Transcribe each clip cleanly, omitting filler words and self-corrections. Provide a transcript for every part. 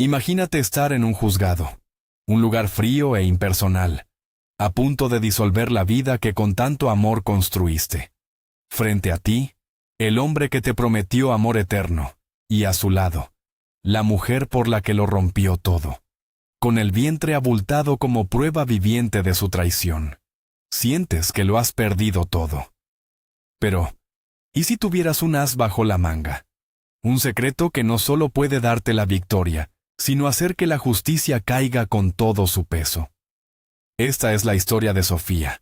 Imagínate estar en un juzgado, un lugar frío e impersonal, a punto de disolver la vida que con tanto amor construiste. Frente a ti, el hombre que te prometió amor eterno, y a su lado, la mujer por la que lo rompió todo, con el vientre abultado como prueba viviente de su traición. Sientes que lo has perdido todo. Pero, ¿y si tuvieras un as bajo la manga? Un secreto que no solo puede darte la victoria, sino hacer que la justicia caiga con todo su peso. Esta es la historia de Sofía,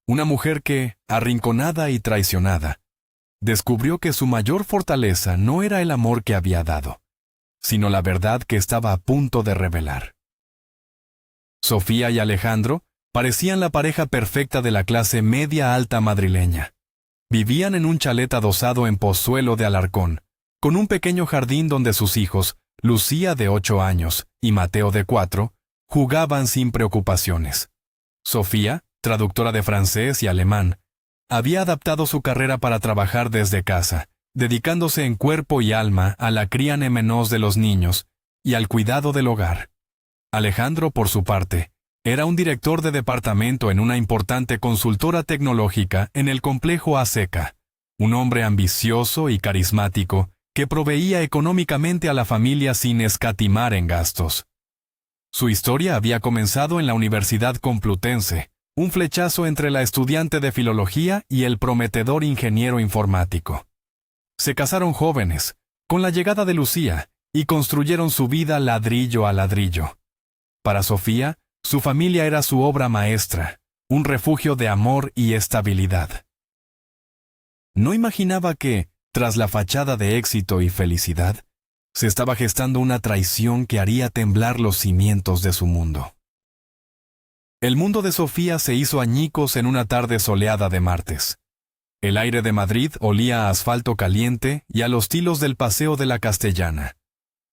una mujer que, arrinconada y traicionada, descubrió que su mayor fortaleza no era el amor que había dado, sino la verdad que estaba a punto de revelar. Sofía y Alejandro parecían la pareja perfecta de la clase media-alta madrileña. Vivían en un chalet adosado en Pozuelo de Alarcón, con un pequeño jardín donde sus hijos, Lucía de 8 años y Mateo de 4, jugaban sin preocupaciones. Sofía, traductora de francés y alemán, había adaptado su carrera para trabajar desde casa, dedicándose en cuerpo y alma a la cría nemenos de los niños y al cuidado del hogar. Alejandro, por su parte, era un director de departamento en una importante consultora tecnológica en el complejo ASECA, un hombre ambicioso y carismático que proveía económicamente a la familia sin escatimar en gastos. Su historia había comenzado en la Universidad Complutense, un flechazo entre la estudiante de filología y el prometedor ingeniero informático. Se casaron jóvenes, con la llegada de Lucía, y construyeron su vida ladrillo a ladrillo. Para Sofía, su familia era su obra maestra, un refugio de amor y estabilidad. No imaginaba que, tras la fachada de éxito y felicidad, se estaba gestando una traición que haría temblar los cimientos de su mundo. El mundo de Sofía se hizo añicos en una tarde soleada de martes. El aire de Madrid olía a asfalto caliente y a los tilos del Paseo de la Castellana.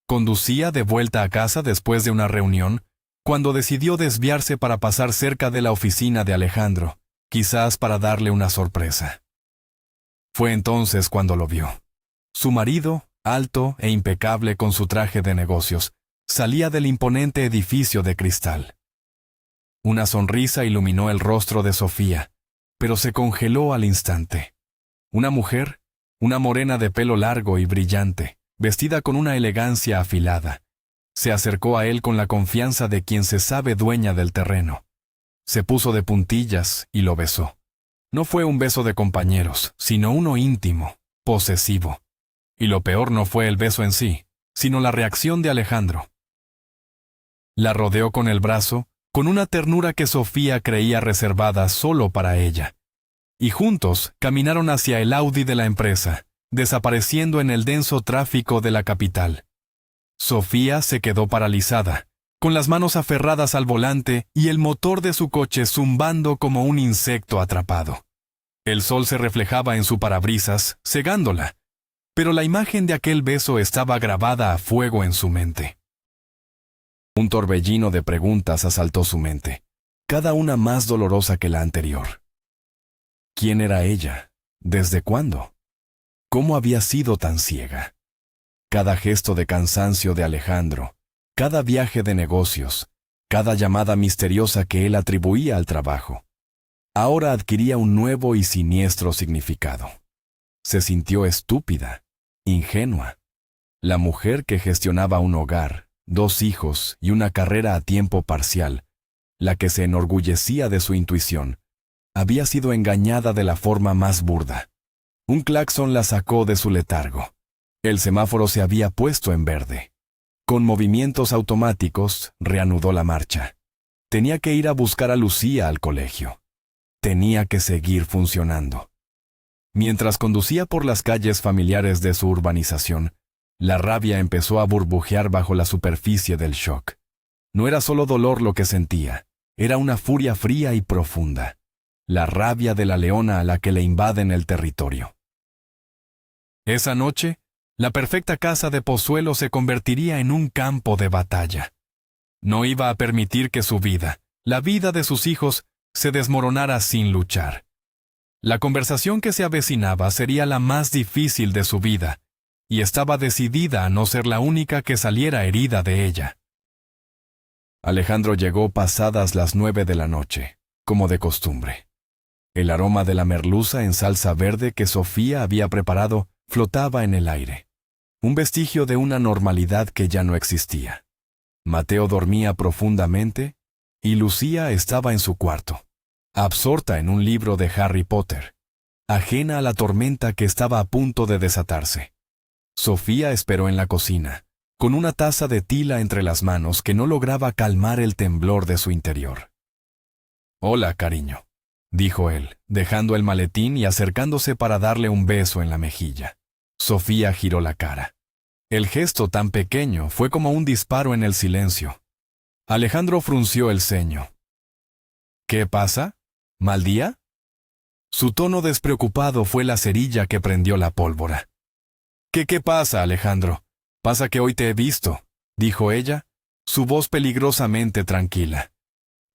Conducía de vuelta a casa después de una reunión, cuando decidió desviarse para pasar cerca de la oficina de Alejandro, quizás para darle una sorpresa. Fue entonces cuando lo vio. Su marido, alto e impecable con su traje de negocios, salía del imponente edificio de cristal. Una sonrisa iluminó el rostro de Sofía, pero se congeló al instante. Una mujer, una morena de pelo largo y brillante, vestida con una elegancia afilada, se acercó a él con la confianza de quien se sabe dueña del terreno. Se puso de puntillas y lo besó. No fue un beso de compañeros, sino uno íntimo, posesivo. Y lo peor no fue el beso en sí, sino la reacción de Alejandro. La rodeó con el brazo, con una ternura que Sofía creía reservada solo para ella. Y juntos caminaron hacia el Audi de la empresa, desapareciendo en el denso tráfico de la capital. Sofía se quedó paralizada, con las manos aferradas al volante y el motor de su coche zumbando como un insecto atrapado. El sol se reflejaba en su parabrisas, cegándola, pero la imagen de aquel beso estaba grabada a fuego en su mente. Un torbellino de preguntas asaltó su mente, cada una más dolorosa que la anterior. ¿Quién era ella? ¿Desde cuándo? ¿Cómo había sido tan ciega? Cada gesto de cansancio de Alejandro, cada viaje de negocios, cada llamada misteriosa que él atribuía al trabajo, ahora adquiría un nuevo y siniestro significado. Se sintió estúpida, ingenua. La mujer que gestionaba un hogar, 2 hijos y una carrera a tiempo parcial, la que se enorgullecía de su intuición, había sido engañada de la forma más burda. Un claxon la sacó de su letargo. El semáforo se había puesto en verde. Con movimientos automáticos, reanudó la marcha. Tenía que ir a buscar a Lucía al colegio. Tenía que seguir funcionando. Mientras conducía por las calles familiares de su urbanización, la rabia empezó a burbujear bajo la superficie del shock. No era solo dolor lo que sentía, era una furia fría y profunda. La rabia de la leona a la que le invaden el territorio. Esa noche, la perfecta casa de Pozuelo se convertiría en un campo de batalla. No iba a permitir que su vida, la vida de sus hijos, se desmoronara sin luchar. La conversación que se avecinaba sería la más difícil de su vida, y estaba decidida a no ser la única que saliera herida de ella. Alejandro llegó pasadas las 9 de la noche, como de costumbre. El aroma de la merluza en salsa verde que Sofía había preparado flotaba en el aire, un vestigio de una normalidad que ya no existía. Mateo dormía profundamente y Lucía estaba en su cuarto, absorta en un libro de Harry Potter, ajena a la tormenta que estaba a punto de desatarse. Sofía esperó en la cocina, con una taza de tila entre las manos que no lograba calmar el temblor de su interior. «Hola, cariño», dijo él, dejando el maletín y acercándose para darle un beso en la mejilla. Sofía giró la cara. El gesto tan pequeño fue como un disparo en el silencio. Alejandro frunció el ceño. «¿Qué pasa? ¿Mal día?» Su tono despreocupado fue la cerilla que prendió la pólvora. ¿Qué pasa, Alejandro? Pasa que hoy te he visto», dijo ella, su voz peligrosamente tranquila.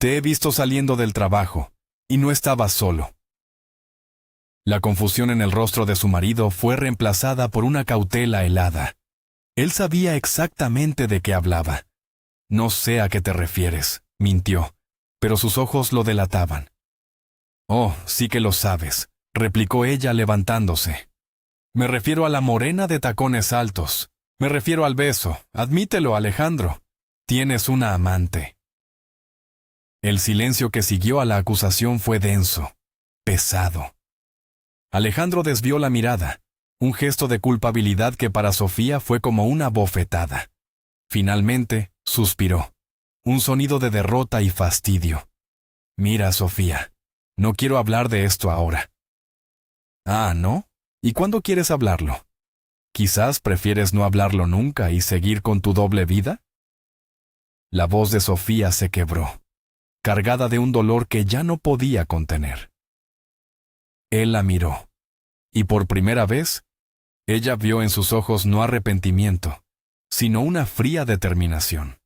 «Te he visto saliendo del trabajo, y no estabas solo». La confusión en el rostro de su marido fue reemplazada por una cautela helada. Él sabía exactamente de qué hablaba. «No sé a qué te refieres», mintió, pero sus ojos lo delataban. «Oh, sí que lo sabes», replicó ella levantándose. «Me refiero a la morena de tacones altos. Me refiero al beso. Admítelo, Alejandro. Tienes una amante». El silencio que siguió a la acusación fue denso, pesado. Alejandro desvió la mirada, un gesto de culpabilidad que para Sofía fue como una bofetada. Finalmente, suspiró, un sonido de derrota y fastidio. «Mira, Sofía, no quiero hablar de esto ahora». «Ah, ¿no? ¿Y cuándo quieres hablarlo? ¿Quizás prefieres no hablarlo nunca y seguir con tu doble vida?» La voz de Sofía se quebró, cargada de un dolor que ya no podía contener. Él la miró, y por primera vez, ella vio en sus ojos no arrepentimiento, sino una fría determinación.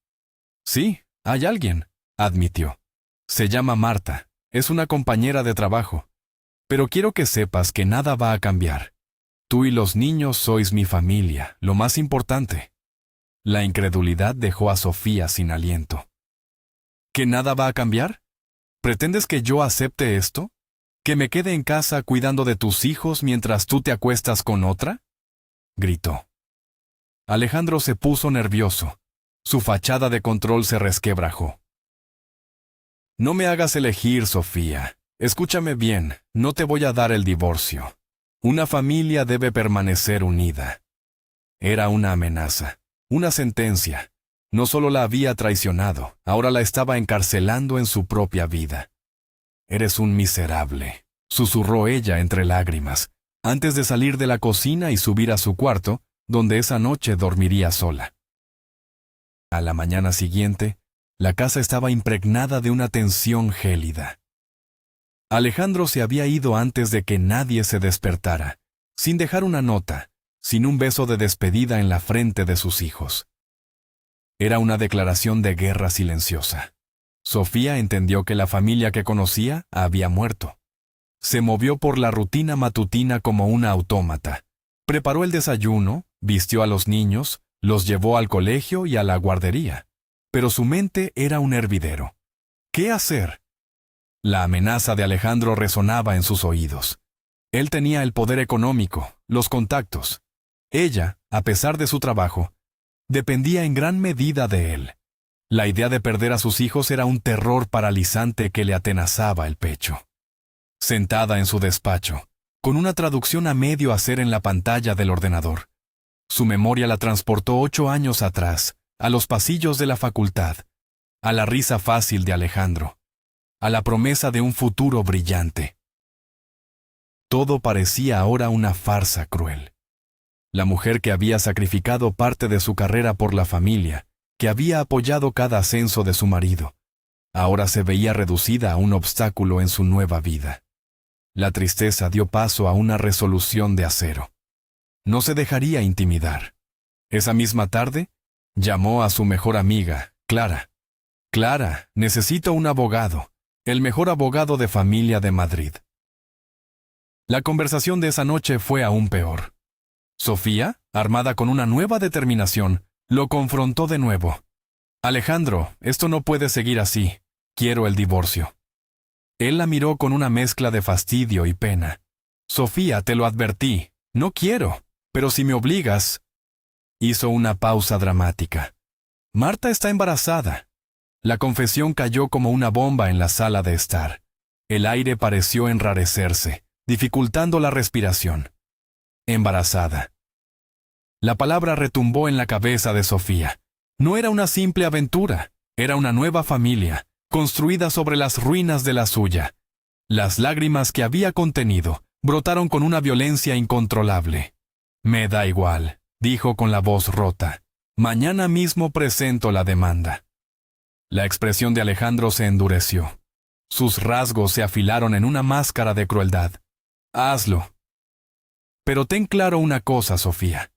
«Sí, hay alguien», admitió. «Se llama Marta, es una compañera de trabajo. Pero quiero que sepas que nada va a cambiar. Tú y los niños sois mi familia, lo más importante». La incredulidad dejó a Sofía sin aliento. ¿Que nada va a cambiar? ¿Pretendes que yo acepte esto? ¿Que me quede en casa cuidando de tus hijos mientras tú te acuestas con otra?, gritó. Alejandro se puso nervioso. Su fachada de control se resquebrajó. «No me hagas elegir, Sofía. Escúchame bien, no te voy a dar el divorcio. Una familia debe permanecer unida». Era una amenaza, una sentencia. No solo la había traicionado, ahora la estaba encarcelando en su propia vida. «Eres un miserable», susurró ella entre lágrimas, antes de salir de la cocina y subir a su cuarto, donde esa noche dormiría sola. A la mañana siguiente, la casa estaba impregnada de una tensión gélida. Alejandro se había ido antes de que nadie se despertara, sin dejar una nota, sin un beso de despedida en la frente de sus hijos. Era una declaración de guerra silenciosa. Sofía entendió que la familia que conocía había muerto. Se movió por la rutina matutina como una autómata. Preparó el desayuno, vistió a los niños, los llevó al colegio y a la guardería. Pero su mente era un hervidero. ¿Qué hacer? La amenaza de Alejandro resonaba en sus oídos. Él tenía el poder económico, los contactos. Ella, a pesar de su trabajo, dependía en gran medida de él. La idea de perder a sus hijos era un terror paralizante que le atenazaba el pecho. Sentada en su despacho, con una traducción a medio hacer en la pantalla del ordenador, su memoria la transportó 8 años atrás, a los pasillos de la facultad, a la risa fácil de Alejandro, a la promesa de un futuro brillante. Todo parecía ahora una farsa cruel. La mujer que había sacrificado parte de su carrera por la familia, que había apoyado cada ascenso de su marido, ahora se veía reducida a un obstáculo en su nueva vida. La tristeza dio paso a una resolución de acero. No se dejaría intimidar. Esa misma tarde, llamó a su mejor amiga, Clara. «Clara, necesito un abogado, el mejor abogado de familia de Madrid». La conversación de esa noche fue aún peor. «¿Sofía?», Armada con una nueva determinación, lo confrontó de nuevo. Alejandro, esto no puede seguir así. Quiero el divorcio. Él la miró con una mezcla de fastidio y pena. Sofía, te lo advertí. No quiero. Pero si me obligas... Hizo una pausa dramática. Marta está embarazada. La confesión cayó como una bomba en la sala de estar. El aire pareció enrarecerse, dificultando la respiración. Embarazada. La palabra retumbó en la cabeza de Sofía. No era una simple aventura, era una nueva familia, construida sobre las ruinas de la suya. Las lágrimas que había contenido brotaron con una violencia incontrolable. Me da igual, dijo con la voz rota. Mañana mismo presento la demanda. La expresión de Alejandro se endureció. Sus rasgos se afilaron en una máscara de crueldad. Hazlo. Pero ten claro una cosa, Sofía.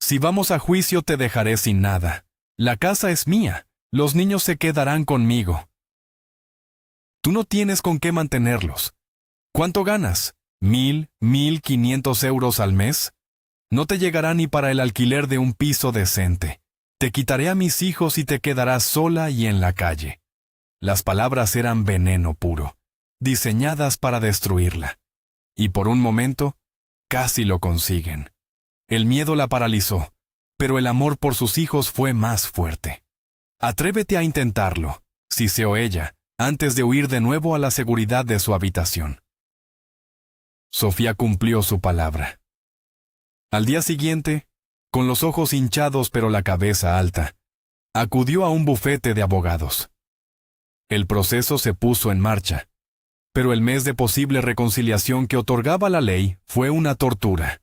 Si vamos a juicio te dejaré sin nada. La casa es mía. Los niños se quedarán conmigo. Tú no tienes con qué mantenerlos. ¿Cuánto ganas? ¿1,500 al mes? No te llegará ni para el alquiler de un piso decente. Te quitaré a mis hijos y te quedarás sola y en la calle. Las palabras eran veneno puro, diseñadas para destruirla. Y por un momento, casi lo consiguen. El miedo la paralizó, pero el amor por sus hijos fue más fuerte. Atrévete a intentarlo, siseó ella, antes de huir de nuevo a la seguridad de su habitación. Sofía cumplió su palabra. Al día siguiente, con los ojos hinchados pero la cabeza alta, acudió a un bufete de abogados. El proceso se puso en marcha, pero el mes de posible reconciliación que otorgaba la ley fue una tortura.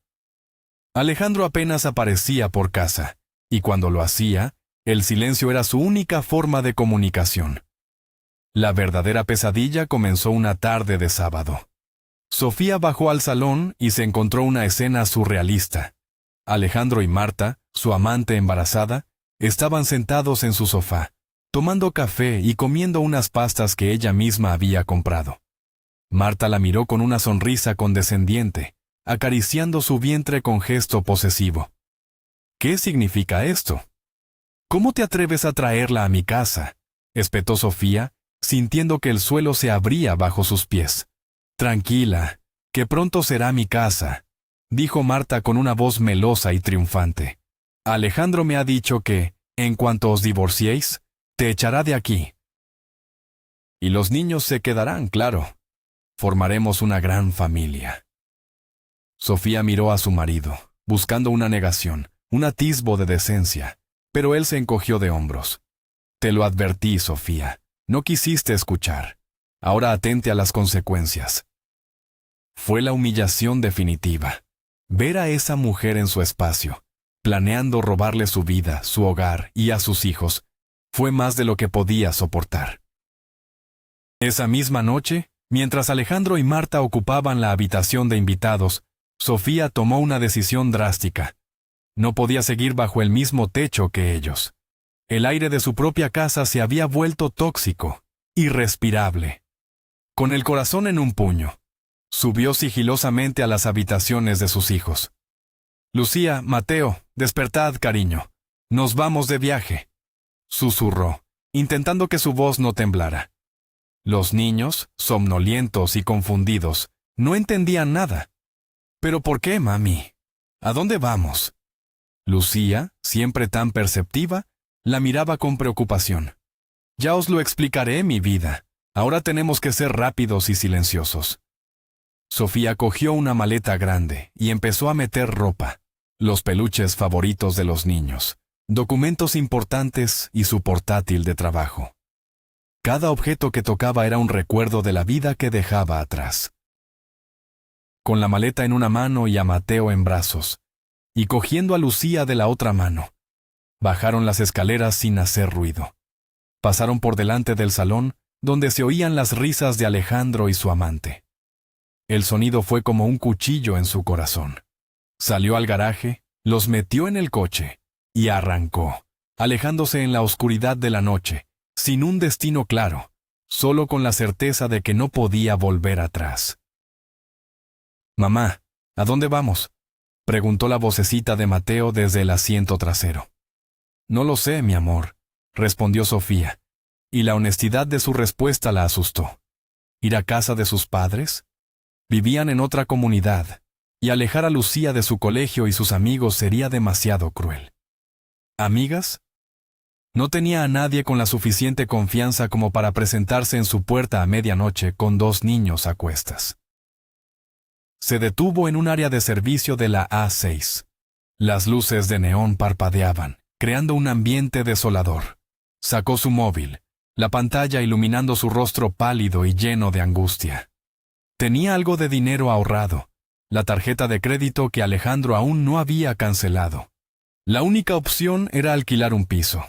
Alejandro apenas aparecía por casa, y cuando lo hacía, el silencio era su única forma de comunicación. La verdadera pesadilla comenzó una tarde de sábado. Sofía bajó al salón y se encontró una escena surrealista. Alejandro y Marta, su amante embarazada, estaban sentados en su sofá, tomando café y comiendo unas pastas que ella misma había comprado. Marta la miró con una sonrisa condescendiente, acariciando su vientre con gesto posesivo. ¿Qué significa esto? ¿Cómo te atreves a traerla a mi casa?, espetó Sofía, sintiendo que el suelo se abría bajo sus pies. Tranquila, que pronto será mi casa, dijo Marta con una voz melosa y triunfante. Alejandro me ha dicho que, en cuanto os divorciéis, te echará de aquí. Y los niños se quedarán, claro. Formaremos una gran familia. Sofía miró a su marido, buscando una negación, un atisbo de decencia, pero él se encogió de hombros. Te lo advertí, Sofía. No quisiste escuchar. Ahora atente a las consecuencias. Fue la humillación definitiva. Ver a esa mujer en su espacio, planeando robarle su vida, su hogar y a sus hijos, fue más de lo que podía soportar. Esa misma noche, mientras Alejandro y Marta ocupaban la habitación de invitados, Sofía tomó una decisión drástica. No podía seguir bajo el mismo techo que ellos. El aire de su propia casa se había vuelto tóxico, irrespirable. Con el corazón en un puño, subió sigilosamente a las habitaciones de sus hijos. Lucía, Mateo, despertad, cariño. Nos vamos de viaje, susurró, intentando que su voz no temblara. Los niños, somnolientos y confundidos, no entendían nada. ¿Pero por qué, mami? ¿A dónde vamos? Lucía, siempre tan perceptiva, la miraba con preocupación. Ya os lo explicaré, mi vida. Ahora tenemos que ser rápidos y silenciosos. Sofía cogió una maleta grande y empezó a meter ropa, los peluches favoritos de los niños, documentos importantes y su portátil de trabajo. Cada objeto que tocaba era un recuerdo de la vida que dejaba atrás. Con la maleta en una mano y a Mateo en brazos, y cogiendo a Lucía de la otra mano, bajaron las escaleras sin hacer ruido. Pasaron por delante del salón, donde se oían las risas de Alejandro y su amante. El sonido fue como un cuchillo en su corazón. Salió al garaje, los metió en el coche, y arrancó, alejándose en la oscuridad de la noche, sin un destino claro, solo con la certeza de que no podía volver atrás. Mamá, ¿a dónde vamos? Preguntó la vocecita de Mateo desde el asiento trasero. No lo sé, mi amor, respondió Sofía, y la honestidad de su respuesta la asustó. ¿Ir a casa de sus padres? Vivían en otra comunidad, y alejar a Lucía de su colegio y sus amigos sería demasiado cruel. ¿Amigas? No tenía a nadie con la suficiente confianza como para presentarse en su puerta a medianoche con 2 niños a cuestas. Se detuvo en un área de servicio de la A6. Las luces de neón parpadeaban, creando un ambiente desolador. Sacó su móvil, la pantalla iluminando su rostro pálido y lleno de angustia. Tenía algo de dinero ahorrado, la tarjeta de crédito que Alejandro aún no había cancelado. La única opción era alquilar un piso.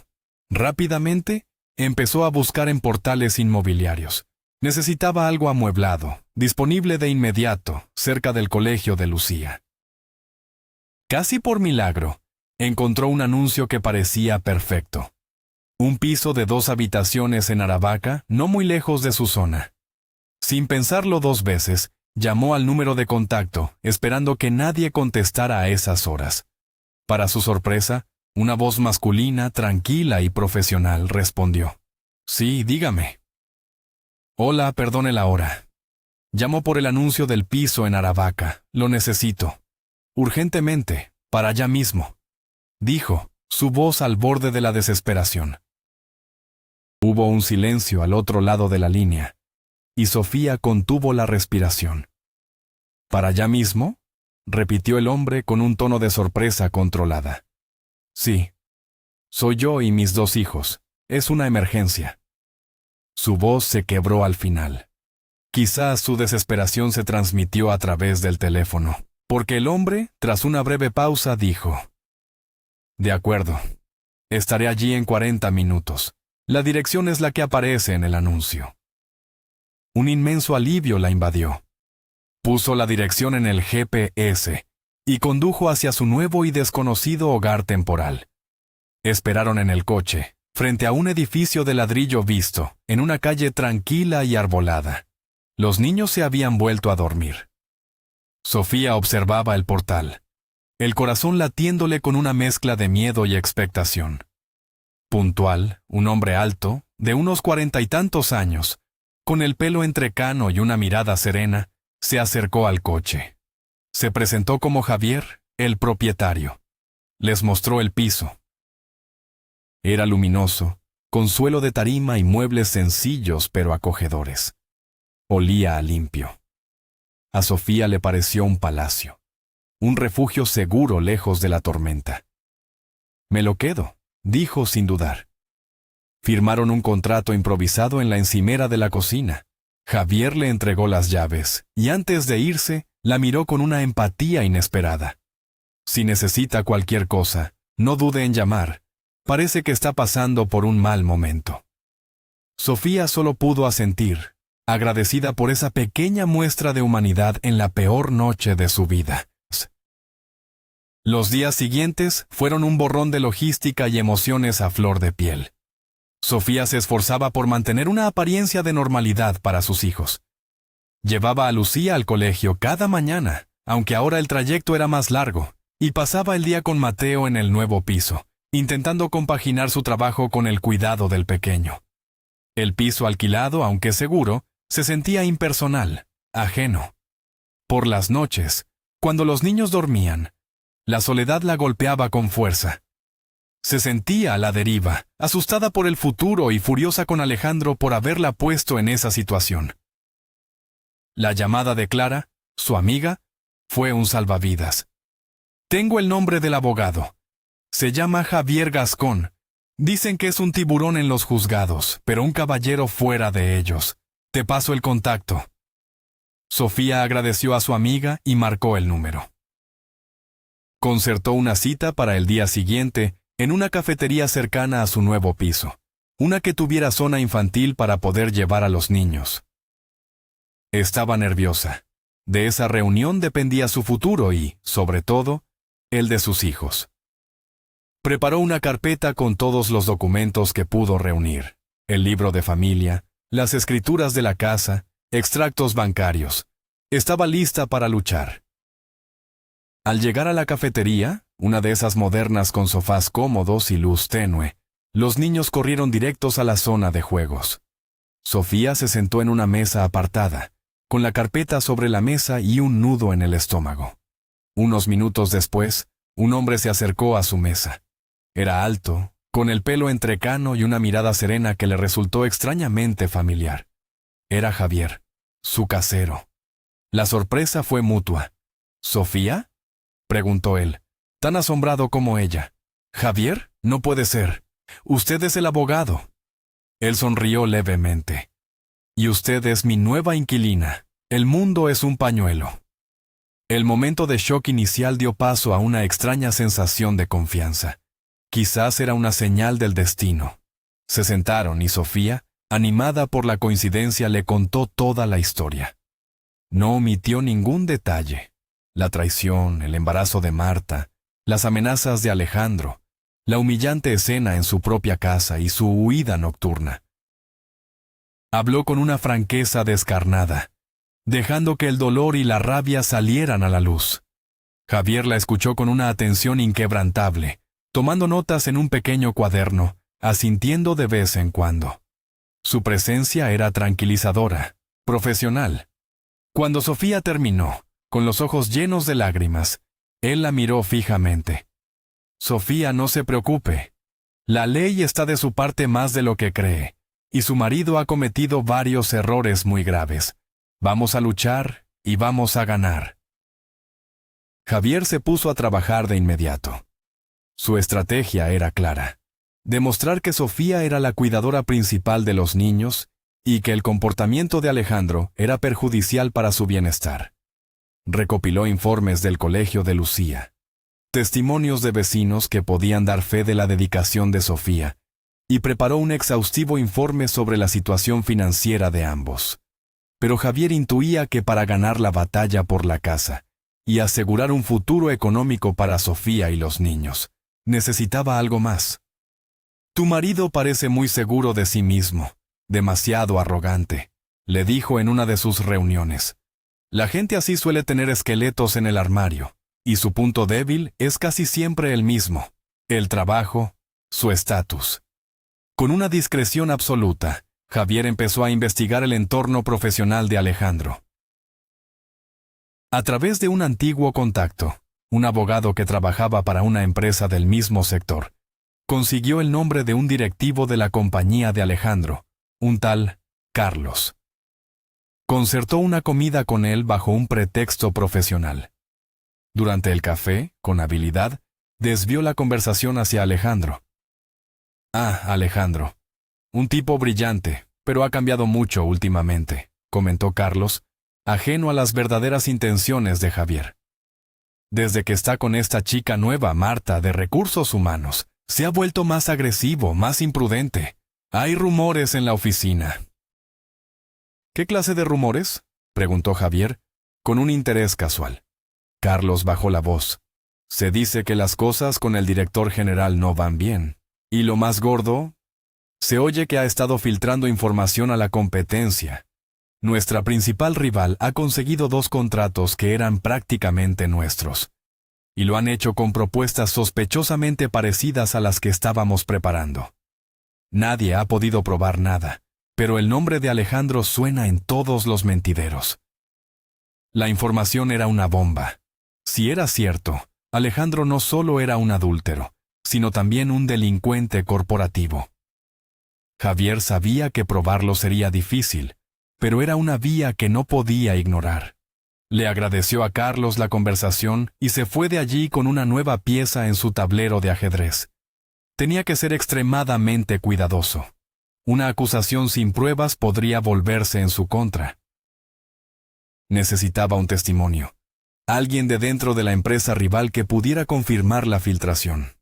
Rápidamente, empezó a buscar en portales inmobiliarios. Necesitaba algo amueblado, disponible de inmediato, cerca del colegio de Lucía. Casi por milagro, encontró un anuncio que parecía perfecto. Un piso de 2 habitaciones en Aravaca, no muy lejos de su zona. Sin pensarlo 2 veces, llamó al número de contacto, esperando que nadie contestara a esas horas. Para su sorpresa, una voz masculina, tranquila y profesional respondió. Sí, dígame. Hola, perdone la hora. Llamo por el anuncio del piso en Aravaca. Lo necesito. Urgentemente, para allá mismo. Dijo, su voz al borde de la desesperación. Hubo un silencio al otro lado de la línea, y Sofía contuvo la respiración. ¿Para allá mismo?, repitió el hombre con un tono de sorpresa controlada. Sí. Soy yo y mis 2 hijos. Es una emergencia. Su voz se quebró al final. Quizás su desesperación se transmitió a través del teléfono, porque el hombre, tras una breve pausa, dijo: De acuerdo. Estaré allí en 40 minutos. La dirección es la que aparece en el anuncio. Un inmenso alivio la invadió. Puso la dirección en el GPS y condujo hacia su nuevo y desconocido hogar temporal. Esperaron en el coche, frente a un edificio de ladrillo visto, en una calle tranquila y arbolada. Los niños se habían vuelto a dormir. Sofía observaba el portal, el corazón latiéndole con una mezcla de miedo y expectación. Puntual, un hombre alto, de unos 40 y tantos años, con el pelo entrecano y una mirada serena, se acercó al coche. Se presentó como Javier, el propietario. Les mostró el piso. Era luminoso, con suelo de tarima y muebles sencillos pero acogedores. Olía a limpio. A Sofía le pareció un palacio, un refugio seguro lejos de la tormenta. Me lo quedo, dijo sin dudar. Firmaron un contrato improvisado en la encimera de la cocina. Javier le entregó las llaves, y antes de irse, la miró con una empatía inesperada. Si necesita cualquier cosa, no dude en llamar. Parece que está pasando por un mal momento. Sofía solo pudo asentir, agradecida por esa pequeña muestra de humanidad en la peor noche de su vida. Los días siguientes fueron un borrón de logística y emociones a flor de piel. Sofía se esforzaba por mantener una apariencia de normalidad para sus hijos. Llevaba a Lucía al colegio cada mañana, aunque ahora el trayecto era más largo, y pasaba el día con Mateo en el nuevo piso, intentando compaginar su trabajo con el cuidado del pequeño. El piso alquilado, aunque seguro, se sentía impersonal, ajeno. Por las noches, cuando los niños dormían, la soledad la golpeaba con fuerza. Se sentía a la deriva, asustada por el futuro y furiosa con Alejandro por haberla puesto en esa situación. La llamada de Clara, su amiga, fue un salvavidas. Tengo el nombre del abogado. Se llama Javier Gascón. Dicen que es un tiburón en los juzgados, pero un caballero fuera de ellos. Te paso el contacto. Sofía agradeció a su amiga y marcó el número. Concertó una cita para el día siguiente en una cafetería cercana a su nuevo piso, una que tuviera zona infantil para poder llevar a los niños. Estaba nerviosa. De esa reunión dependía su futuro y, sobre todo, el de sus hijos. Preparó una carpeta con todos los documentos que pudo reunir: el libro de familia, las escrituras de la casa, extractos bancarios. Estaba lista para luchar. Al llegar a la cafetería, una de esas modernas con sofás cómodos y luz tenue, los niños corrieron directos a la zona de juegos. Sofía se sentó en una mesa apartada, con la carpeta sobre la mesa y un nudo en el estómago. Unos minutos después, un hombre se acercó a su mesa. Era alto, con el pelo entrecano y una mirada serena que le resultó extrañamente familiar. Era Javier, su casero. La sorpresa fue mutua. ¿Sofía?, preguntó él, tan asombrado como ella. «¿Javier? No puede ser. Usted es el abogado». Él sonrió levemente. «Y usted es mi nueva inquilina. El mundo es un pañuelo». El momento de shock inicial dio paso a una extraña sensación de confianza. Quizás era una señal del destino. Se sentaron y Sofía, animada por la coincidencia, le contó toda la historia. No omitió ningún detalle. La traición, el embarazo de Marta, las amenazas de Alejandro, la humillante escena en su propia casa y su huida nocturna. Habló con una franqueza descarnada, dejando que el dolor y la rabia salieran a la luz. Javier la escuchó con una atención inquebrantable, tomando notas en un pequeño cuaderno, asintiendo de vez en cuando. Su presencia era tranquilizadora, profesional. Cuando Sofía terminó, con los ojos llenos de lágrimas, él la miró fijamente. «Sofía, no se preocupe. La ley está de su parte más de lo que cree, y su marido ha cometido varios errores muy graves. Vamos a luchar y vamos a ganar». Javier se puso a trabajar de inmediato. Su estrategia era clara: demostrar que Sofía era la cuidadora principal de los niños y que el comportamiento de Alejandro era perjudicial para su bienestar. Recopiló informes del colegio de Lucía, testimonios de vecinos que podían dar fe de la dedicación de Sofía, y preparó un exhaustivo informe sobre la situación financiera de ambos. Pero Javier intuía que para ganar la batalla por la casa y asegurar un futuro económico para Sofía y los niños, necesitaba algo más. «Tu marido parece muy seguro de sí mismo, demasiado arrogante», le dijo en una de sus reuniones. «La gente así suele tener esqueletos en el armario, y su punto débil es casi siempre el mismo: el trabajo, su estatus». Con una discreción absoluta, Javier empezó a investigar el entorno profesional de Alejandro. A través de un antiguo contacto, un abogado que trabajaba para una empresa del mismo sector, consiguió el nombre de un directivo de la compañía de Alejandro, un tal Carlos. Concertó una comida con él bajo un pretexto profesional. Durante el café, con habilidad, desvió la conversación hacia Alejandro. «Ah, Alejandro. Un tipo brillante, pero ha cambiado mucho últimamente», comentó Carlos, ajeno a las verdaderas intenciones de Javier. «Desde que está con esta chica nueva, Marta, de recursos humanos, se ha vuelto más agresivo, más imprudente. Hay rumores en la oficina». «¿Qué clase de rumores?», preguntó Javier, con un interés casual. Carlos bajó la voz. «Se dice que las cosas con el director general no van bien. Y lo más gordo, se oye que ha estado filtrando información a la competencia. Nuestra principal rival ha conseguido 2 contratos que eran prácticamente nuestros. Y lo han hecho con propuestas sospechosamente parecidas a las que estábamos preparando. Nadie ha podido probar nada, pero el nombre de Alejandro suena en todos los mentideros». La información era una bomba. Si era cierto, Alejandro no solo era un adúltero, sino también un delincuente corporativo. Javier sabía que probarlo sería difícil, pero era una vía que no podía ignorar. Le agradeció a Carlos la conversación y se fue de allí con una nueva pieza en su tablero de ajedrez. Tenía que ser extremadamente cuidadoso. Una acusación sin pruebas podría volverse en su contra. Necesitaba un testimonio. Alguien de dentro de la empresa rival que pudiera confirmar la filtración.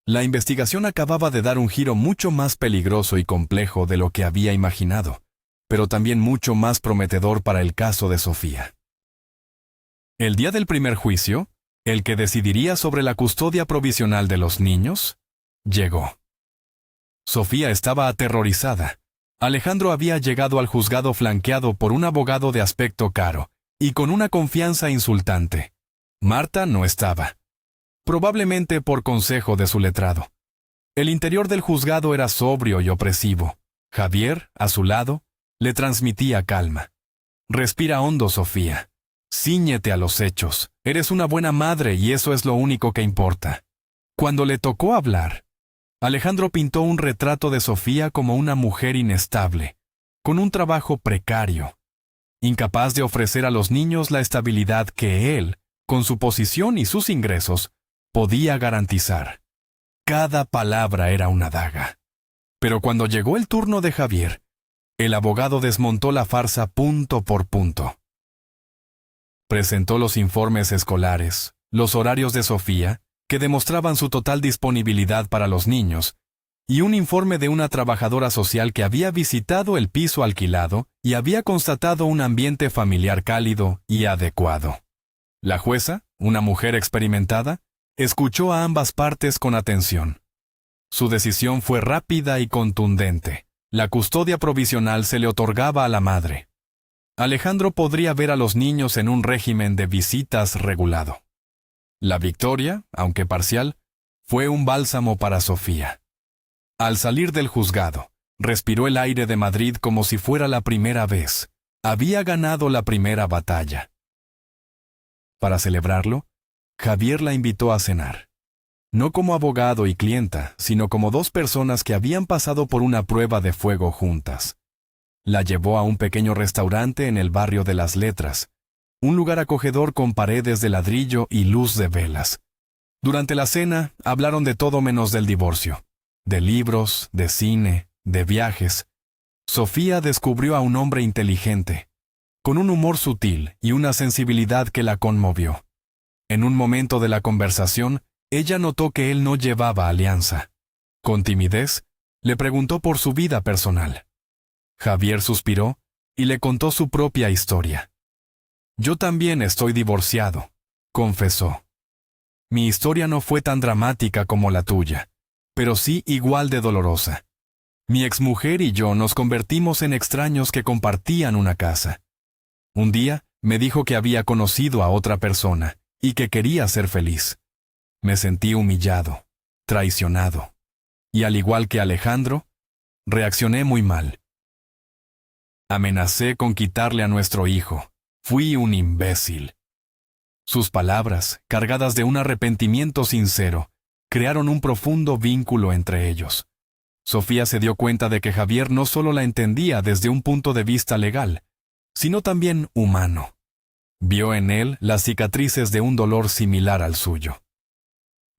La investigación acababa de dar un giro mucho más peligroso y complejo de lo que había imaginado, pero también mucho más prometedor para el caso de Sofía. El día del primer juicio, el que decidiría sobre la custodia provisional de los niños, llegó. Sofía estaba aterrorizada. Alejandro había llegado al juzgado flanqueado por un abogado de aspecto caro y con una confianza insultante. Marta no estaba, probablemente por consejo de su letrado. El interior del juzgado era sobrio y opresivo. Javier, a su lado, le transmitía calma. Respira hondo, Sofía. Cíñete a los hechos. Eres una buena madre y eso es lo único que importa. Cuando le tocó hablar, Alejandro pintó un retrato de Sofía como una mujer inestable, con un trabajo precario, incapaz de ofrecer a los niños la estabilidad que él, con su posición y sus ingresos, podía garantizar. Cada palabra era una daga. Pero cuando llegó el turno de Javier, el abogado desmontó la farsa punto por punto. Presentó los informes escolares, los horarios de Sofía, que demostraban su total disponibilidad para los niños, y un informe de una trabajadora social que había visitado el piso alquilado y había constatado un ambiente familiar cálido y adecuado. La jueza, una mujer experimentada, escuchó a ambas partes con atención. Su decisión fue rápida y contundente. La custodia provisional se le otorgaba a la madre. Alejandro podría ver a los niños en un régimen de visitas regulado. La victoria, aunque parcial, fue un bálsamo para Sofía. Al salir del juzgado, respiró el aire de Madrid como si fuera la primera vez. Había ganado la primera batalla. Para celebrarlo, Javier la invitó a cenar. No como abogado y clienta, sino como dos personas que habían pasado por una prueba de fuego juntas. La llevó a un pequeño restaurante en el barrio de Las Letras, un lugar acogedor con paredes de ladrillo y luz de velas. Durante la cena hablaron de todo menos del divorcio, de libros, de cine, de viajes. Sofía descubrió a un hombre inteligente, con un humor sutil y una sensibilidad que la conmovió. En un momento de la conversación, ella notó que él no llevaba alianza. Con timidez, le preguntó por su vida personal. Javier suspiró y le contó su propia historia. «Yo también estoy divorciado», confesó. «Mi historia no fue tan dramática como la tuya, pero sí igual de dolorosa. Mi exmujer y yo nos convertimos en extraños que compartían una casa. Un día me dijo que había conocido a otra persona y que quería ser feliz. Me sentí humillado, traicionado, y al igual que Alejandro, reaccioné muy mal. Amenacé con quitarle a nuestro hijo. Fui un imbécil». Sus palabras, cargadas de un arrepentimiento sincero, crearon un profundo vínculo entre ellos. Sofía se dio cuenta de que Javier no solo la entendía desde un punto de vista legal, sino también humano. Vio en él las cicatrices de un dolor similar al suyo.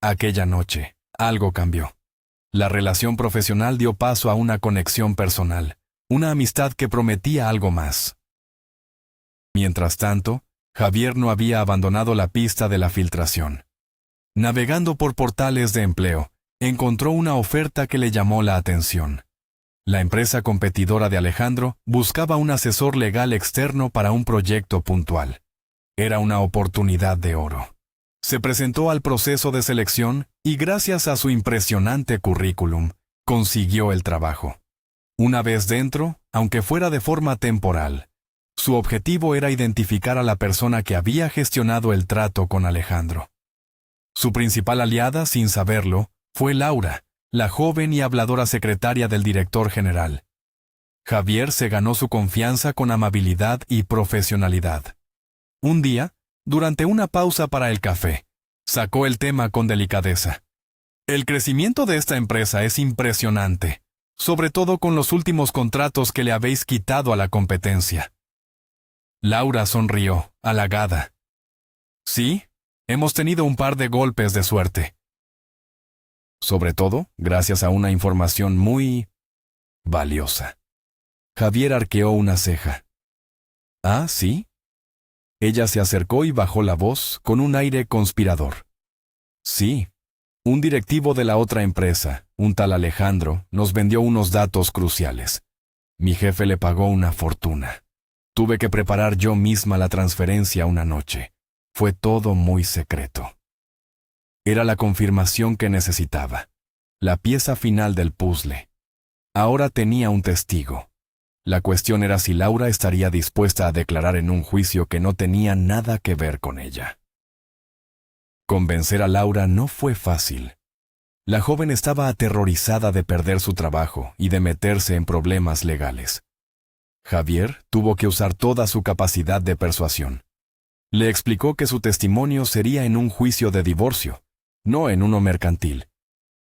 Aquella noche, algo cambió. La relación profesional dio paso a una conexión personal, una amistad que prometía algo más. Mientras tanto, Javier no había abandonado la pista de la filtración. Navegando por portales de empleo, encontró una oferta que le llamó la atención. La empresa competidora de Alejandro buscaba un asesor legal externo para un proyecto puntual. Era una oportunidad de oro. Se presentó al proceso de selección y gracias a su impresionante currículum, consiguió el trabajo. Una vez dentro, aunque fuera de forma temporal, su objetivo era identificar a la persona que había gestionado el trato con Alejandro. Su principal aliada, sin saberlo, fue Laura, la joven y habladora secretaria del director general. Javier se ganó su confianza con amabilidad y profesionalidad. Un día, durante una pausa para el café, sacó el tema con delicadeza. «El crecimiento de esta empresa es impresionante, sobre todo con los últimos contratos que le habéis quitado a la competencia». Laura sonrió, halagada. «Sí, hemos tenido un par de golpes de suerte. Sobre todo, gracias a una información muy valiosa». Javier arqueó una ceja. «¿Ah, sí?» Ella se acercó y bajó la voz con un aire conspirador. «Sí, un directivo de la otra empresa, un tal Alejandro, nos vendió unos datos cruciales. Mi jefe le pagó una fortuna. Tuve que preparar yo misma la transferencia una noche. Fue todo muy secreto». Era la confirmación que necesitaba, la pieza final del puzzle. Ahora tenía un testigo. La cuestión era si Laura estaría dispuesta a declarar en un juicio que no tenía nada que ver con ella. Convencer a Laura no fue fácil. La joven estaba aterrorizada de perder su trabajo y de meterse en problemas legales. Javier tuvo que usar toda su capacidad de persuasión. Le explicó que su testimonio sería en un juicio de divorcio, no en uno mercantil,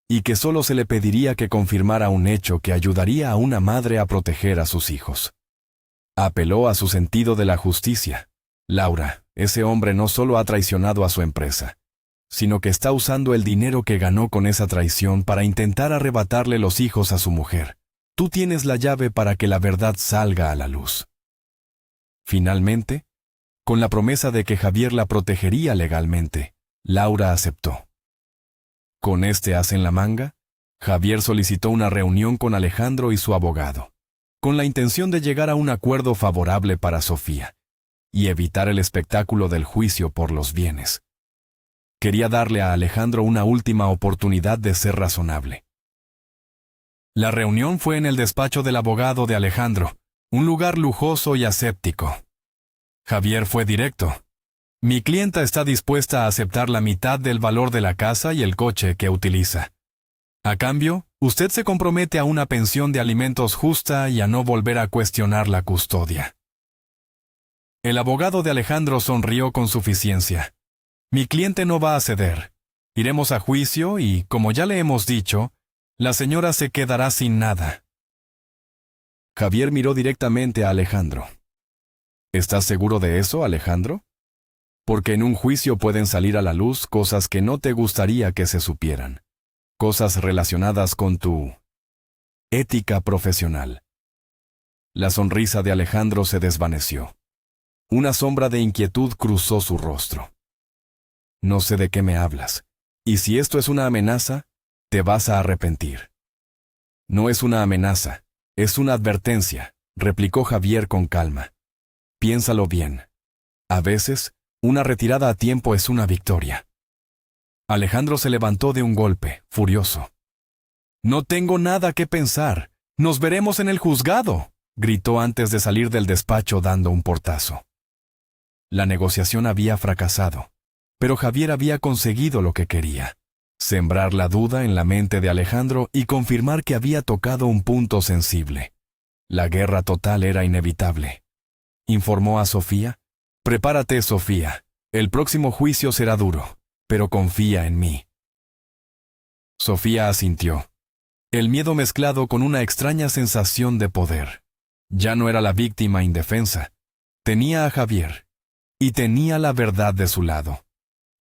y que solo se le pediría que confirmara un hecho que ayudaría a una madre a proteger a sus hijos. Apeló a su sentido de la justicia. Laura, ese hombre no solo ha traicionado a su empresa, sino que está usando el dinero que ganó con esa traición para intentar arrebatarle los hijos a su mujer. Tú tienes la llave para que la verdad salga a la luz. Finalmente, con la promesa de que Javier la protegería legalmente, Laura aceptó. Con este as en la manga, Javier solicitó una reunión con Alejandro y su abogado, con la intención de llegar a un acuerdo favorable para Sofía y evitar el espectáculo del juicio por los bienes. Quería darle a Alejandro una última oportunidad de ser razonable. La reunión fue en el despacho del abogado de Alejandro, un lugar lujoso y aséptico. Javier fue directo. Mi clienta está dispuesta a aceptar la mitad del valor de la casa y el coche que utiliza. A cambio, usted se compromete a una pensión de alimentos justa y a no volver a cuestionar la custodia. El abogado de Alejandro sonrió con suficiencia. Mi cliente no va a ceder. Iremos a juicio y, como ya le hemos dicho, la señora se quedará sin nada. Javier miró directamente a Alejandro. ¿Estás seguro de eso, Alejandro? Porque en un juicio pueden salir a la luz cosas que no te gustaría que se supieran. Cosas relacionadas con tu ética profesional. La sonrisa de Alejandro se desvaneció. Una sombra de inquietud cruzó su rostro. No sé de qué me hablas, y si esto es una amenaza, te vas a arrepentir. No es una amenaza, es una advertencia, replicó Javier con calma. Piénsalo bien. A veces, una retirada a tiempo es una victoria. Alejandro se levantó de un golpe, furioso. No tengo nada que pensar. Nos veremos en el juzgado, gritó antes de salir del despacho dando un portazo. La negociación había fracasado. Pero Javier había conseguido lo que quería: sembrar la duda en la mente de Alejandro y confirmar que había tocado un punto sensible. La guerra total era inevitable. Informó a Sofía. Prepárate, Sofía. El próximo juicio será duro, pero confía en mí. Sofía asintió. El miedo mezclado con una extraña sensación de poder. Ya no era la víctima indefensa. Tenía a Javier. Y tenía la verdad de su lado.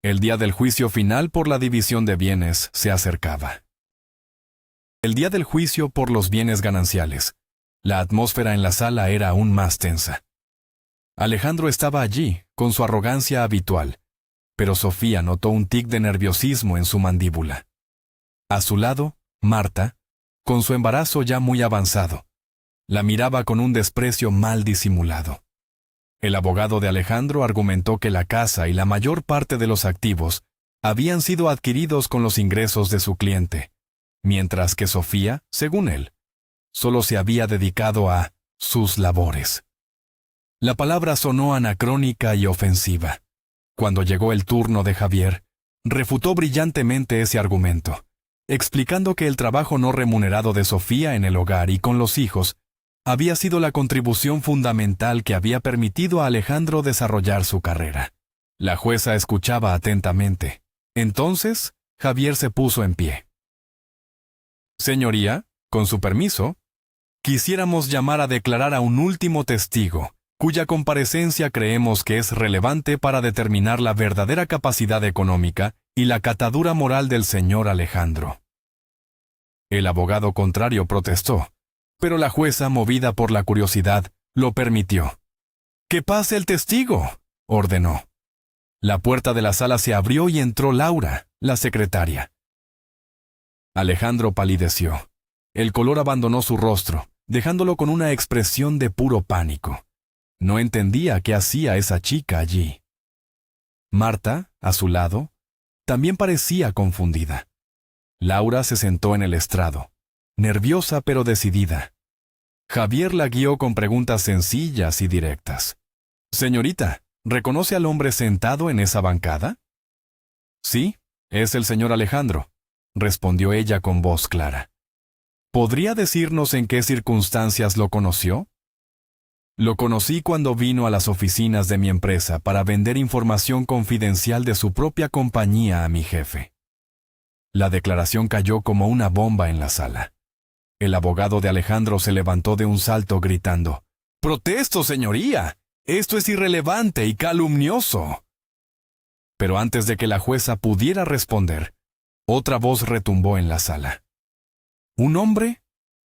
El día del juicio final por la división de bienes se acercaba. El día del juicio por los bienes gananciales. La atmósfera en la sala era aún más tensa. Alejandro estaba allí, con su arrogancia habitual, pero Sofía notó un tic de nerviosismo en su mandíbula. A su lado, Marta, con su embarazo ya muy avanzado, la miraba con un desprecio mal disimulado. El abogado de Alejandro argumentó que la casa y la mayor parte de los activos habían sido adquiridos con los ingresos de su cliente, mientras que Sofía, según él, solo se había dedicado a sus labores. La palabra sonó anacrónica y ofensiva. Cuando llegó el turno de Javier, refutó brillantemente ese argumento, explicando que el trabajo no remunerado de Sofía en el hogar y con los hijos había sido la contribución fundamental que había permitido a Alejandro desarrollar su carrera. La jueza escuchaba atentamente. Entonces, Javier se puso en pie. Señoría, con su permiso, quisiéramos llamar a declarar a un último testigo, cuya comparecencia creemos que es relevante para determinar la verdadera capacidad económica y la catadura moral del señor Alejandro. El abogado contrario protestó, pero la jueza, movida por la curiosidad, lo permitió. «¡Que pase el testigo!», ordenó. La puerta de la sala se abrió y entró Laura, la secretaria. Alejandro palideció. El color abandonó su rostro, dejándolo con una expresión de puro pánico. No entendía qué hacía esa chica allí. Marta, a su lado, también parecía confundida. Laura se sentó en el estrado, nerviosa pero decidida. Javier la guió con preguntas sencillas y directas. «Señorita, ¿reconoce al hombre sentado en esa bancada?». Sí, es el señor Alejandro, respondió ella con voz clara. ¿Podría decirnos en qué circunstancias lo conoció? Lo conocí cuando vino a las oficinas de mi empresa para vender información confidencial de su propia compañía a mi jefe. La declaración cayó como una bomba en la sala. El abogado de Alejandro se levantó de un salto gritando: «¡Protesto, señoría! Esto es irrelevante y calumnioso». Pero antes de que la jueza pudiera responder, otra voz retumbó en la sala. Un hombre,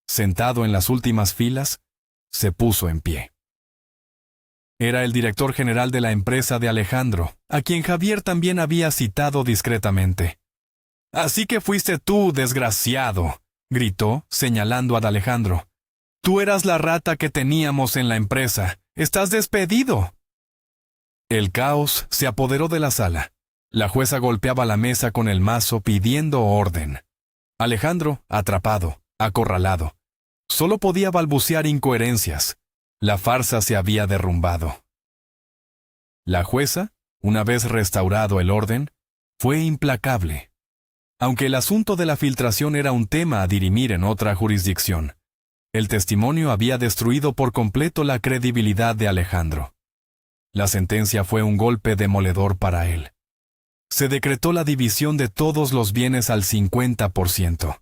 sentado en las últimas filas, se puso en pie. Era el director general de la empresa de Alejandro, a quien Javier también había citado discretamente. «Así que fuiste tú, desgraciado», gritó, señalando a Alejandro. «Tú eras la rata que teníamos en la empresa. ¡Estás despedido!». El caos se apoderó de la sala. La jueza golpeaba la mesa con el mazo pidiendo orden. Alejandro, atrapado, acorralado, solo podía balbucear incoherencias. La farsa se había derrumbado. La jueza, una vez restaurado el orden, fue implacable. Aunque el asunto de la filtración era un tema a dirimir en otra jurisdicción, el testimonio había destruido por completo la credibilidad de Alejandro. La sentencia fue un golpe demoledor para él. Se decretó la división de todos los bienes al 50%.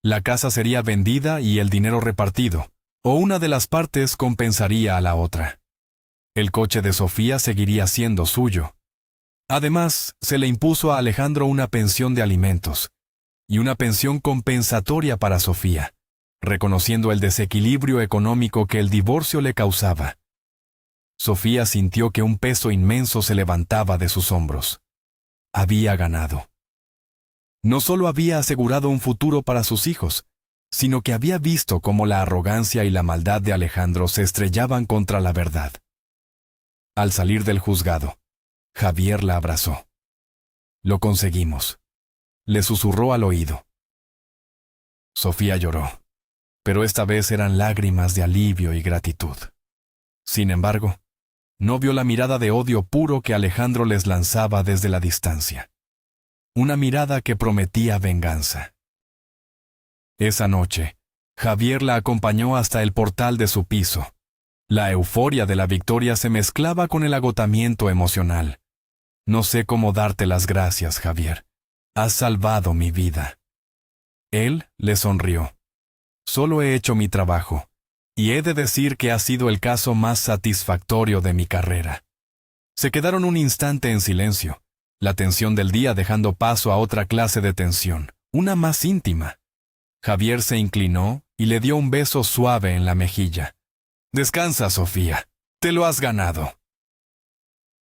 La casa sería vendida y el dinero repartido, o una de las partes compensaría a la otra. El coche de Sofía seguiría siendo suyo. Además, se le impuso a Alejandro una pensión de alimentos y una pensión compensatoria para Sofía, reconociendo el desequilibrio económico que el divorcio le causaba. Sofía sintió que un peso inmenso se levantaba de sus hombros. Había ganado. No solo había asegurado un futuro para sus hijos, sino que había visto cómo la arrogancia y la maldad de Alejandro se estrellaban contra la verdad. Al salir del juzgado, Javier la abrazó. «Lo conseguimos», le susurró al oído. Sofía lloró, pero esta vez eran lágrimas de alivio y gratitud. Sin embargo, no vio la mirada de odio puro que Alejandro les lanzaba desde la distancia. Una mirada que prometía venganza. Esa noche, Javier la acompañó hasta el portal de su piso. La euforia de la victoria se mezclaba con el agotamiento emocional. «No sé cómo darte las gracias, Javier. Has salvado mi vida». Él le sonrió. «Solo he hecho mi trabajo, y he de decir que ha sido el caso más satisfactorio de mi carrera». Se quedaron un instante en silencio, la tensión del día dejando paso a otra clase de tensión, una más íntima. Javier se inclinó y le dio un beso suave en la mejilla. «Descansa, Sofía. Te lo has ganado».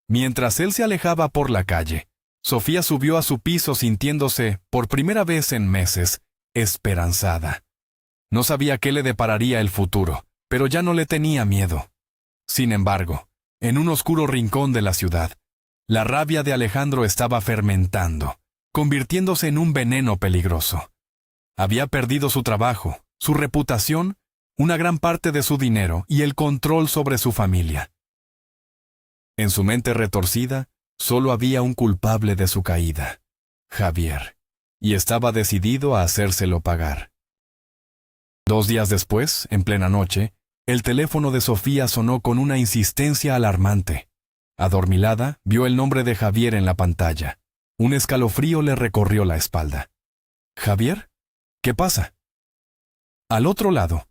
Mientras él se alejaba por la calle, Sofía subió a su piso sintiéndose, por primera vez en meses, esperanzada. No sabía qué le depararía el futuro, pero ya no le tenía miedo. Sin embargo, en un oscuro rincón de la ciudad, la rabia de Alejandro estaba fermentando, convirtiéndose en un veneno peligroso. Había perdido su trabajo, su reputación, una gran parte de su dinero y el control sobre su familia. En su mente retorcida, solo había un culpable de su caída: Javier, y estaba decidido a hacérselo pagar. 2 días después, en plena noche, el teléfono de Sofía sonó con una insistencia alarmante. Adormilada, vio el nombre de Javier en la pantalla. Un escalofrío le recorrió la espalda. «¿Javier? ¿Qué pasa?». Al otro lado,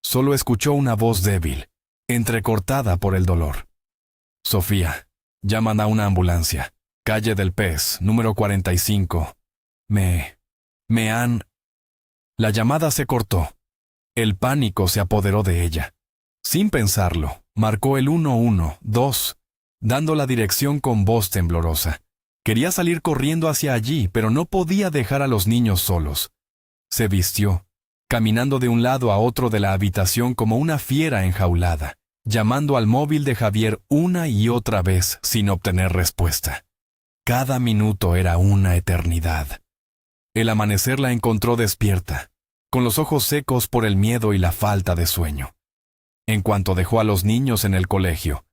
solo escuchó una voz débil, entrecortada por el dolor. «Sofía, llaman a una ambulancia. Calle del Pez, número 45. Me han...». La llamada se cortó. El pánico se apoderó de ella. Sin pensarlo, marcó el 112, dando la dirección con voz temblorosa. Quería salir corriendo hacia allí, pero no podía dejar a los niños solos. Se vistió, caminando de un lado a otro de la habitación como una fiera enjaulada, llamando al móvil de Javier una y otra vez sin obtener respuesta. Cada minuto era una eternidad. El amanecer la encontró despierta, con los ojos secos por el miedo y la falta de sueño. En cuanto dejó a los niños en el colegio,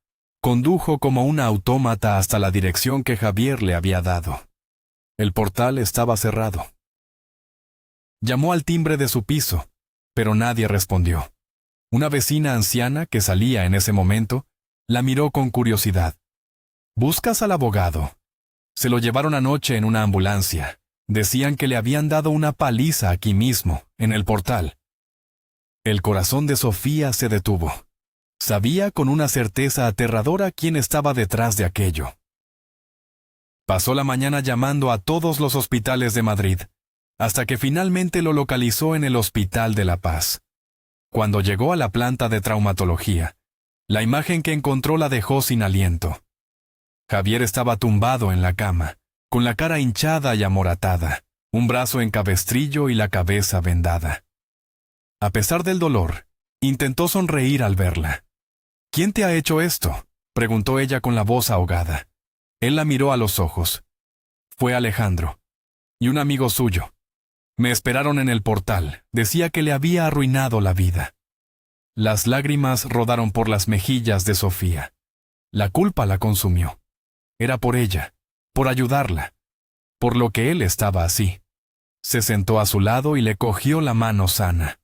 condujo como una autómata hasta la dirección que Javier le había dado. El portal estaba cerrado. Llamó al timbre de su piso, pero nadie respondió. Una vecina anciana que salía en ese momento la miró con curiosidad. «¿Buscas al abogado?» Se lo llevaron anoche en una ambulancia. Decían que le habían dado una paliza aquí mismo, en el portal. El corazón de Sofía se detuvo. Sabía con una certeza aterradora quién estaba detrás de aquello. Pasó la mañana llamando a todos los hospitales de Madrid, hasta que finalmente lo localizó en el Hospital de la Paz. Cuando llegó a la planta de traumatología, la imagen que encontró la dejó sin aliento. Javier estaba tumbado en la cama, con la cara hinchada y amoratada, un brazo en cabestrillo y la cabeza vendada. A pesar del dolor, intentó sonreír al verla. «¿Quién te ha hecho esto?», preguntó ella con la voz ahogada. Él la miró a los ojos. «Fue Alejandro. Y un amigo suyo. Me esperaron en el portal. Decía que le había arruinado la vida». Las lágrimas rodaron por las mejillas de Sofía. La culpa la consumió. Era por ella, por ayudarla, por lo que él estaba así. Se sentó a su lado y le cogió la mano sana.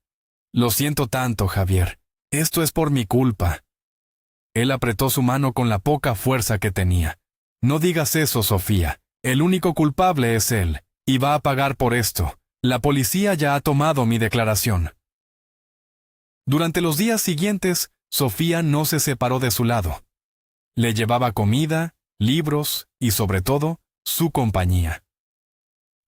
«Lo siento tanto, Javier. Esto es por mi culpa». Él apretó su mano con la poca fuerza que tenía. «No digas eso, Sofía. El único culpable es él, y va a pagar por esto. La policía ya ha tomado mi declaración». Durante los días siguientes, Sofía no se separó de su lado. Le llevaba comida, libros y, sobre todo, su compañía.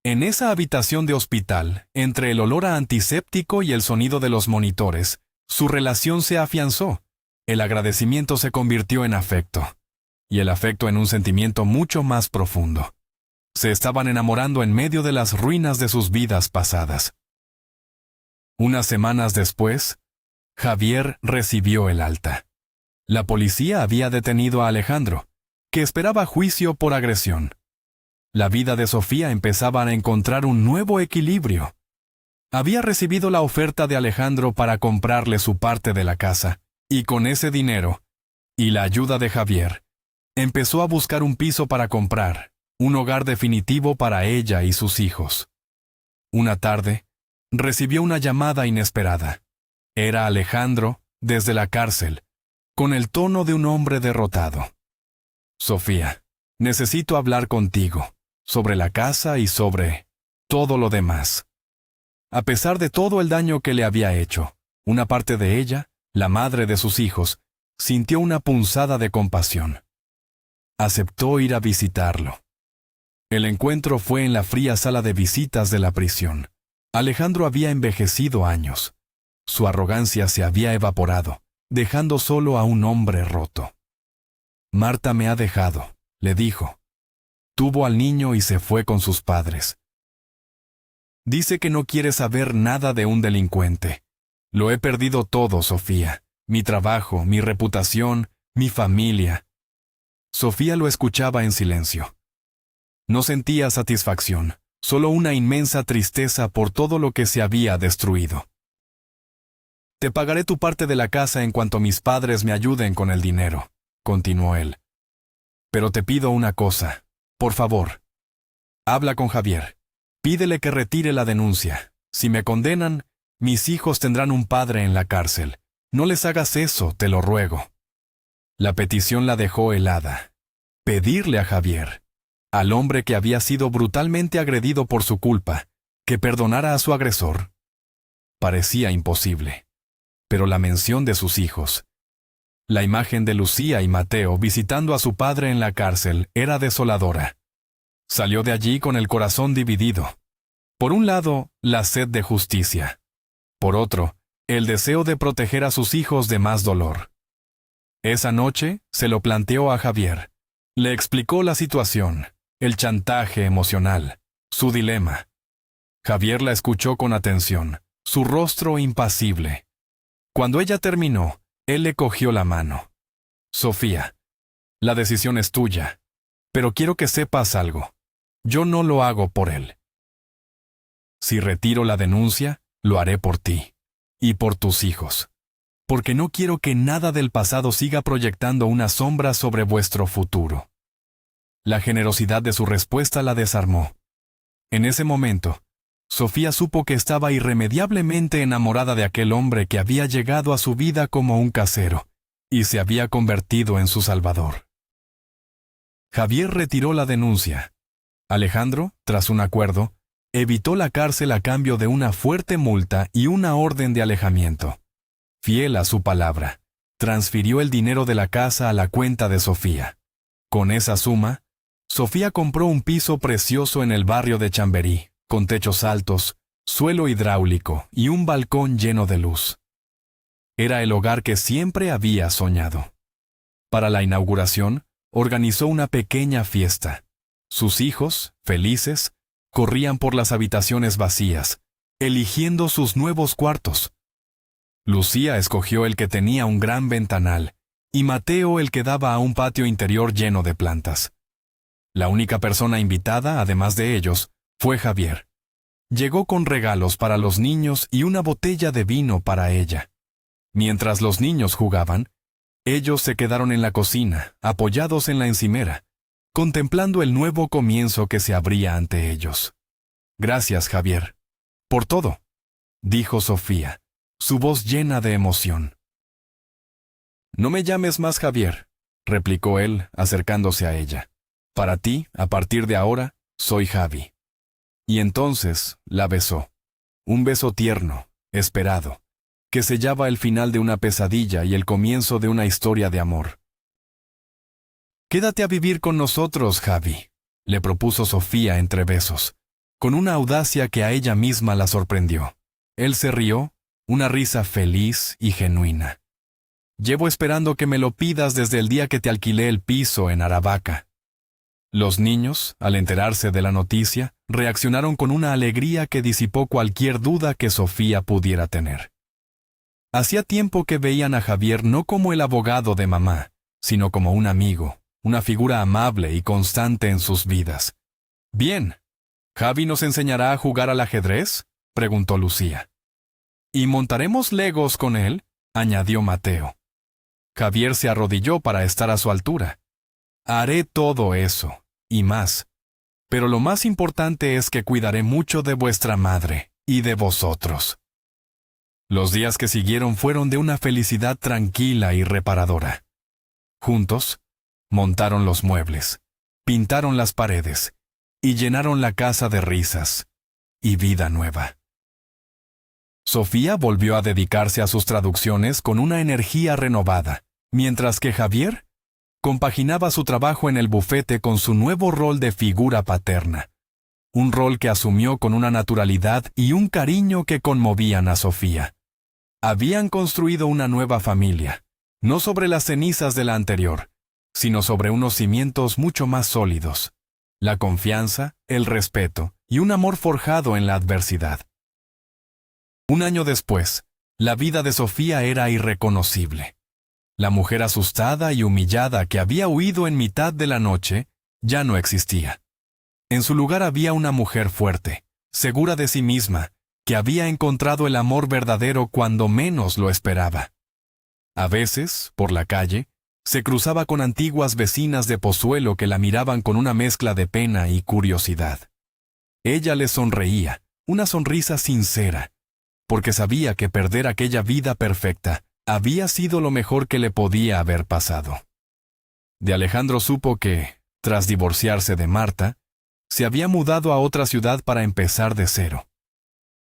En esa habitación de hospital, entre el olor a antiséptico y el sonido de los monitores, su relación se afianzó. El agradecimiento se convirtió en afecto, y el afecto en un sentimiento mucho más profundo. Se estaban enamorando en medio de las ruinas de sus vidas pasadas. Unas semanas después, Javier recibió el alta. La policía había detenido a Alejandro, que esperaba juicio por agresión. La vida de Sofía empezaba a encontrar un nuevo equilibrio. Había recibido la oferta de Alejandro para comprarle su parte de la casa, y con ese dinero, y la ayuda de Javier, empezó a buscar un piso para comprar, un hogar definitivo para ella y sus hijos. Una tarde, recibió una llamada inesperada. Era Alejandro, desde la cárcel, con el tono de un hombre derrotado. «Sofía, necesito hablar contigo, sobre la casa y sobre todo lo demás». A pesar de todo el daño que le había hecho, una parte de ella, la madre de sus hijos, sintió una punzada de compasión. Aceptó ir a visitarlo. El encuentro fue en la fría sala de visitas de la prisión. Alejandro había envejecido años. Su arrogancia se había evaporado, dejando solo a un hombre roto. «Marta me ha dejado», le dijo. «Tuvo al niño y se fue con sus padres. Dice que no quiere saber nada de un delincuente. Lo he perdido todo, Sofía. Mi trabajo, mi reputación, mi familia». Sofía lo escuchaba en silencio. No sentía satisfacción, solo una inmensa tristeza por todo lo que se había destruido. «Te pagaré tu parte de la casa en cuanto mis padres me ayuden con el dinero», continuó él. «Pero te pido una cosa, por favor. Habla con Javier. Pídele que retire la denuncia. Si me condenan, mis hijos tendrán un padre en la cárcel. No les hagas eso, te lo ruego». La petición la dejó helada. Pedirle a Javier, al hombre que había sido brutalmente agredido por su culpa, que perdonara a su agresor, parecía imposible. Pero la mención de sus hijos, la imagen de Lucía y Mateo visitando a su padre en la cárcel, era desoladora. Salió de allí con el corazón dividido. Por un lado, la sed de justicia. Por otro, el deseo de proteger a sus hijos de más dolor. Esa noche se lo planteó a Javier. Le explicó la situación, el chantaje emocional, su dilema. Javier la escuchó con atención, su rostro impasible. Cuando ella terminó, él le cogió la mano. «Sofía, la decisión es tuya, pero quiero que sepas algo. Yo no lo hago por él. Si retiro la denuncia, lo haré por ti y por tus hijos, porque no quiero que nada del pasado siga proyectando una sombra sobre vuestro futuro». La generosidad de su respuesta la desarmó. En ese momento, Sofía supo que estaba irremediablemente enamorada de aquel hombre que había llegado a su vida como un casero y se había convertido en su salvador. Javier retiró la denuncia. Alejandro, tras un acuerdo, evitó la cárcel a cambio de una fuerte multa y una orden de alejamiento. Fiel a su palabra, transfirió el dinero de la casa a la cuenta de Sofía. Con esa suma, Sofía compró un piso precioso en el barrio de Chamberí, con techos altos, suelo hidráulico y un balcón lleno de luz. Era el hogar que siempre había soñado. Para la inauguración, organizó una pequeña fiesta. Sus hijos, felices, corrían por las habitaciones vacías, eligiendo sus nuevos cuartos. Lucía escogió el que tenía un gran ventanal, y Mateo el que daba a un patio interior lleno de plantas. La única persona invitada, además de ellos, fue Javier. Llegó con regalos para los niños y una botella de vino para ella. Mientras los niños jugaban, ellos se quedaron en la cocina, apoyados en la encimera, contemplando el nuevo comienzo que se abría ante ellos. «Gracias, Javier, por todo», dijo Sofía, su voz llena de emoción. «No me llames más Javier», replicó él, acercándose a ella. «Para ti, a partir de ahora, soy Javi». Y entonces la besó. Un beso tierno, esperado, que sellaba el final de una pesadilla y el comienzo de una historia de amor. «Quédate a vivir con nosotros, Javi», le propuso Sofía entre besos, con una audacia que a ella misma la sorprendió. Él se rió, una risa feliz y genuina. «Llevo esperando que me lo pidas desde el día que te alquilé el piso en Aravaca». Los niños, al enterarse de la noticia, reaccionaron con una alegría que disipó cualquier duda que Sofía pudiera tener. Hacía tiempo que veían a Javier no como el abogado de mamá, sino como un amigo, una figura amable y constante en sus vidas. «Bien, ¿Javi nos enseñará a jugar al ajedrez?», preguntó Lucía. «¿Y montaremos legos con él?», añadió Mateo. Javier se arrodilló para estar a su altura. «Haré todo eso, y más. Pero lo más importante es que cuidaré mucho de vuestra madre y de vosotros». Los días que siguieron fueron de una felicidad tranquila y reparadora. Juntos, montaron los muebles, pintaron las paredes y llenaron la casa de risas y vida nueva. Sofía volvió a dedicarse a sus traducciones con una energía renovada, mientras que Javier compaginaba su trabajo en el bufete con su nuevo rol de figura paterna, un rol que asumió con una naturalidad y un cariño que conmovían a Sofía. Habían construido una nueva familia, no sobre las cenizas de la anterior, sino sobre unos cimientos mucho más sólidos: la confianza, el respeto y un amor forjado en la adversidad. Un año después, la vida de Sofía era irreconocible. La mujer asustada y humillada que había huido en mitad de la noche ya no existía. En su lugar había una mujer fuerte, segura de sí misma, que había encontrado el amor verdadero cuando menos lo esperaba. A veces, por la calle, se cruzaba con antiguas vecinas de Pozuelo que la miraban con una mezcla de pena y curiosidad. Ella les sonreía, una sonrisa sincera, porque sabía que perder aquella vida perfecta había sido lo mejor que le podía haber pasado. De Alejandro supo que, tras divorciarse de Marta, se había mudado a otra ciudad para empezar de cero.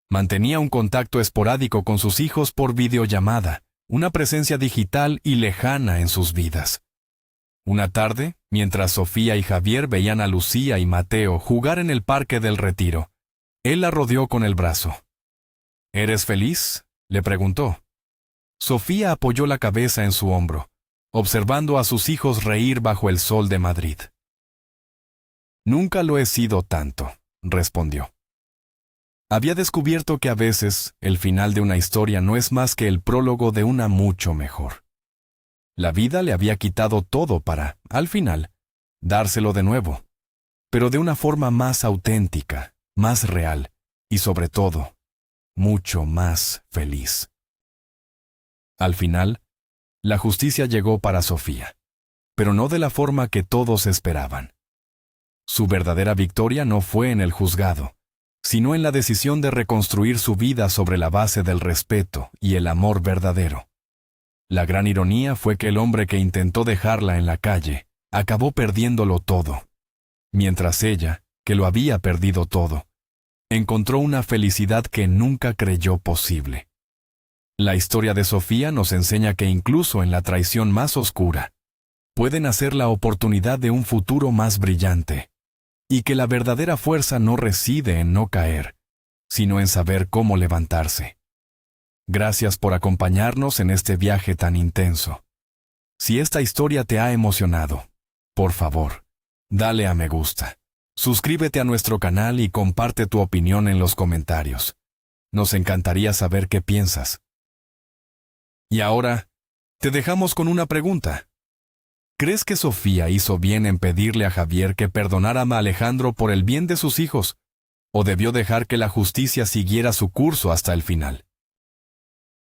Mantenía un contacto esporádico con sus hijos por videollamada, una presencia digital y lejana en sus vidas. Una tarde, mientras Sofía y Javier veían a Lucía y Mateo jugar en el Parque del Retiro, él la rodeó con el brazo. «¿Eres feliz?», le preguntó. Sofía apoyó la cabeza en su hombro, observando a sus hijos reír bajo el sol de Madrid. «Nunca lo he sido tanto», respondió. Había descubierto que a veces el final de una historia no es más que el prólogo de una mucho mejor. La vida le había quitado todo para, al final, dárselo de nuevo, pero de una forma más auténtica, más real y, sobre todo, mucho más feliz. Al final, la justicia llegó para Sofía, pero no de la forma que todos esperaban. Su verdadera victoria no fue en el juzgado, sino en la decisión de reconstruir su vida sobre la base del respeto y el amor verdadero. La gran ironía fue que el hombre que intentó dejarla en la calle acabó perdiéndolo todo, mientras ella, que lo había perdido todo, encontró una felicidad que nunca creyó posible. La historia de Sofía nos enseña que incluso en la traición más oscura, puede nacer la oportunidad de un futuro más brillante, y que la verdadera fuerza no reside en no caer, sino en saber cómo levantarse. Gracias por acompañarnos en este viaje tan intenso. Si esta historia te ha emocionado, por favor, dale a me gusta. Suscríbete a nuestro canal y comparte tu opinión en los comentarios. Nos encantaría saber qué piensas. Y ahora, te dejamos con una pregunta. ¿Crees que Sofía hizo bien en pedirle a Javier que perdonara a Alejandro por el bien de sus hijos, o debió dejar que la justicia siguiera su curso hasta el final?